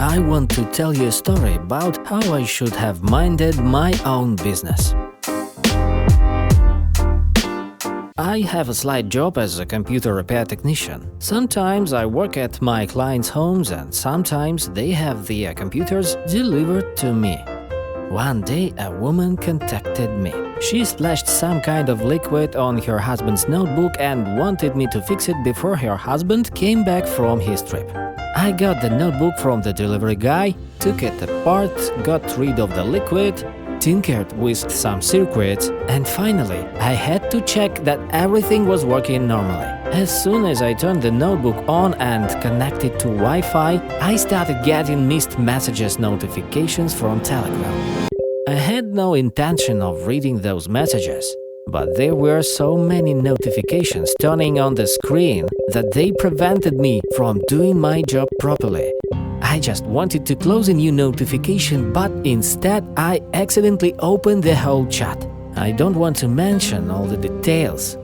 I want to tell you a story about how I should have minded my own business. I have a slight job as a computer repair technician. Sometimes I work at my clients' homes and sometimes they have their computers delivered to me. One day a woman contacted me. She splashed some kind of liquid on her husband's notebook and wanted me to fix it before her husband came back from his trip. I got the notebook from the delivery guy, took it apart, got rid of the liquid, tinkered with some circuits, and finally I had to check that everything was working normally. As soon as I turned the notebook on and connected to Wi-Fi, I started getting missed messages notifications from Telegram. I had no intention of reading those messages, but there were so many notifications turning on the screen that they prevented me from doing my job properly. I just wanted to close a new notification, but instead I accidentally opened the whole chat. I don't want to mention all the details,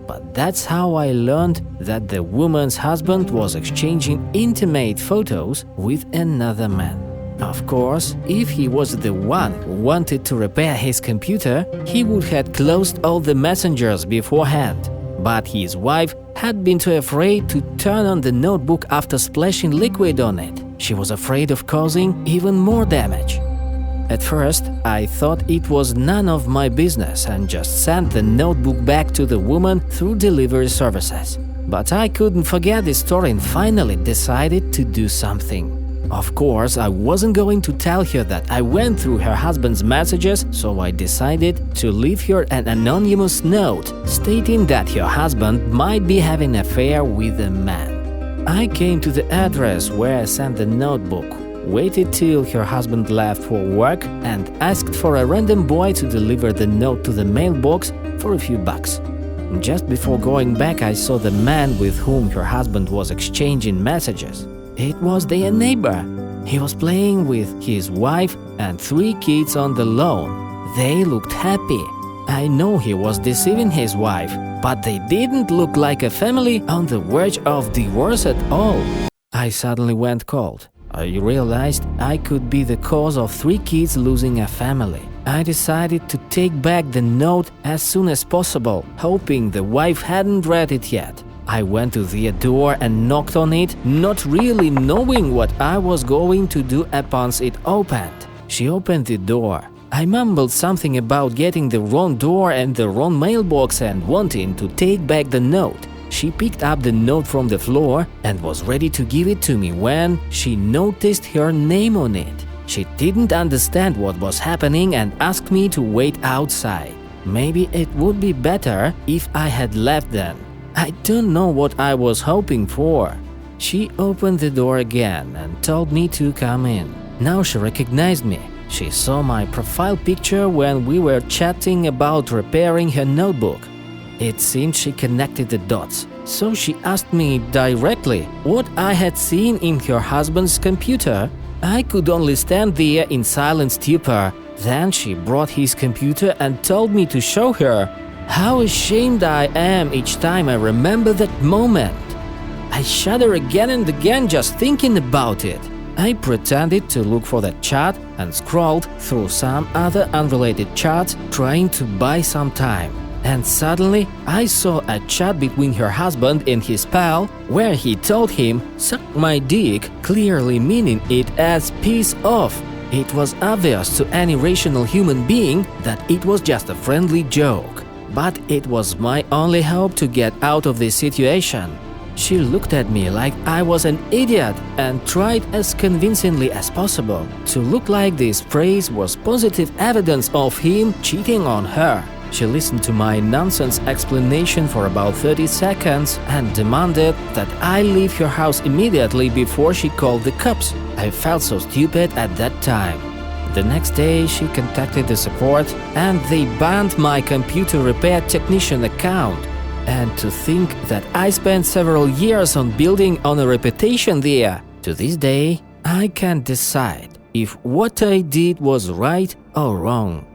but that's how I learned that the woman's husband was exchanging intimate photos with another man. Of course, if he was the one who wanted to repair his computer, he would have closed all the messengers beforehand. But his wife had been too afraid to turn on the notebook after splashing liquid on it. She was afraid of causing even more damage. At first, I thought it was none of my business and just sent the notebook back to the woman through delivery services. But I couldn't forget the story and finally decided to do something. Of course, I wasn't going to tell her that I went through her husband's messages, so I decided to leave her an anonymous note stating that her husband might be having an affair with a man. I came to the address where I sent the notebook, waited till her husband left for work, and asked for a random boy to deliver the note to the mailbox for a few bucks. Just before going back, I saw the man with whom her husband was exchanging messages. It was their neighbor. He was playing with his wife and 3 kids on the lawn. They looked happy. I know he was deceiving his wife, but they didn't look like a family on the verge of divorce at all. I suddenly went cold. I realized I could be the cause of 3 kids losing a family. I decided to take back the note as soon as possible, hoping the wife hadn't read it yet. I went to their door and knocked on it, not really knowing what I was going to do upon it opened. She opened the door. I mumbled something about getting the wrong door and the wrong mailbox and wanting to take back the note. She picked up the note from the floor and was ready to give it to me when she noticed her name on it. She didn't understand what was happening and asked me to wait outside. Maybe it would be better if I had left then. I don't know what I was hoping for. She opened the door again and told me to come in. Now she recognized me. She saw my profile picture when we were chatting about repairing her notebook. It seemed she connected the dots, so she asked me directly what I had seen in her husband's computer. I could only stand there in silent stupor. Then she brought his computer and told me to show her. How ashamed I am each time I remember that moment. I shudder again and again just thinking about it. I pretended to look for that chat and scrolled through some other unrelated chats trying to buy some time. And suddenly I saw a chat between her husband and his pal where he told him, "Suck my dick," clearly meaning it as "piece off." It was obvious to any rational human being that it was just a friendly joke. But it was my only hope to get out of this situation. She looked at me like I was an idiot and tried as convincingly as possible to look like this phrase was positive evidence of him cheating on her. She listened to my nonsense explanation for about 30 seconds and demanded that I leave her house immediately before she called the cops. I felt so stupid at that time. The next day, she contacted the support and they banned my computer repair technician account. And to think that I spent several years on building on a reputation there, to this day, I can't decide if what I did was right or wrong.